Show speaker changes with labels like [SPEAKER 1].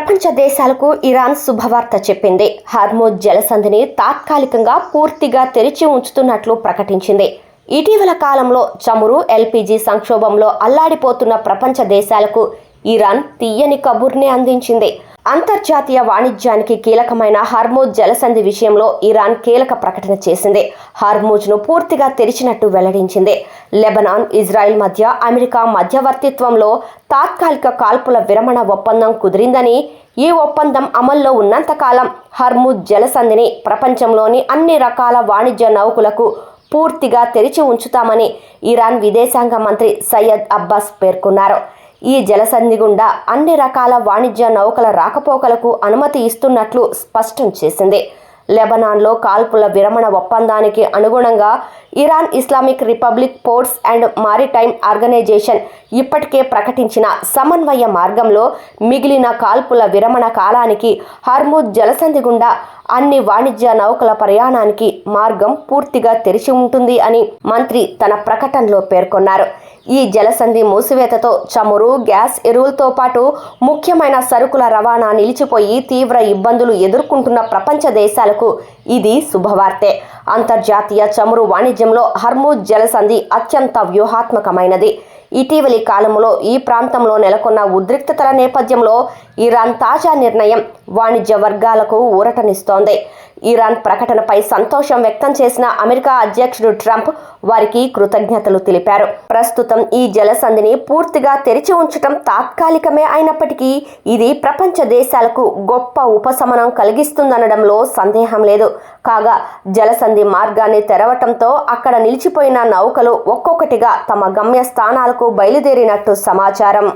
[SPEAKER 1] ప్రపంచ దేశాలకు ఇరాన్ శుభవార్త చెప్పింది. హార్మోజ్ జలసంధిని తాత్కాలికంగా పూర్తిగా తెరిచి ఉంచుతున్నట్లు ప్రకటించింది. ఇటీవల కాలంలో చమురు, ఎల్పీజీ సంక్షోభంలో అల్లాడిపోతున్న ప్రపంచ దేశాలకు ఇరాన్ తీయని కబుర్నే అందించింది. అంతర్జాతీయ వాణిజ్యానికి కీలకమైన హార్మోజ్ జలసంధి విషయంలో ఇరాన్ కీలక ప్రకటన చేసింది. హార్మోజ్ను పూర్తిగా తెరిచినట్టు వెల్లడించింది. లెబనాన్, ఇజ్రాయెల్ మధ్య అమెరికా మధ్యవర్తిత్వంలో తాత్కాలిక కాల్పుల విరమణ ఒప్పందం కుదిరిందని, ఈ ఒప్పందం అమల్లో ఉన్నంతకాలం హార్మోజ్ జలసంధిని ప్రపంచంలోని అన్ని రకాల వాణిజ్య నౌకలకు పూర్తిగా తెరిచి ఉంచుతామని ఇరాన్ విదేశాంగ మంత్రి సయ్యద్ అబ్బాస్ పేర్కొన్నారు. ఈ జలసంధి గుండా అన్ని రకాల వాణిజ్య నౌకల రాకపోకలకు అనుమతి ఇస్తున్నట్లు స్పష్టం చేసింది. లెబనాన్లో కాల్పుల విరమణ ఒప్పందానికి అనుగుణంగా Iran Islamic Republic Ports and Maritime Organization ఇప్పటికే ప్రకటించిన సమన్వయ మార్గంలో మిగిలిన కాల్పుల విరమణ కాలానికి హార్మోజ్ జలసంధి గుండా అన్ని వాణిజ్య నౌకల ప్రయాణానికి మార్గం పూర్తిగా తెరిచి ఉంటుంది అని మంత్రి తన ప్రకటనలో పేర్కొన్నారు. ఈ జలసంధి మూసివేతతో చమురు, గ్యాస్, ఎరువులతో పాటు ముఖ్యమైన సరుకుల రవాణా నిలిచిపోయి తీవ్ర ఇబ్బందులు ఎదుర్కొంటున్న ప్రపంచ దేశాలకు ఇది శుభవార్తే. అంతర్జాతీయ చమురు వాణిజ్యంలో హార్మోజ్ జలసంధి అత్యంత వ్యూహాత్మకమైనది. ఇటీవలి కాలంలో ఈ ప్రాంతంలో నెలకొన్న ఉద్రిక్తతల నేపథ్యంలో ఇరాన్ తాజా నిర్ణయం వాణిజ్య వర్గాలకు ఊరటనిస్తోంది. ఇరాన్ ప్రకటనపై సంతోషం వ్యక్తం చేసిన అమెరికా అధ్యక్షుడు ట్రంప్ వారికి కృతజ్ఞతలు తెలిపారు. ప్రస్తుతం ఈ జలసంధిని పూర్తిగా తెరిచి ఉంచడం తాత్కాలికమే అయినప్పటికీ ఇది ప్రపంచ దేశాలకు గొప్ప ఉపశమనం కలిగిస్తుందనడంలో సందేహం లేదు. కాగా జలసంధి మార్గాన్ని తెరవటంతో అక్కడ నిలిచిపోయిన నౌకలు ఒక్కొక్కటిగా తమ గమ్యస్థానాలకు బయలుదేరినట్టు సమాచారం.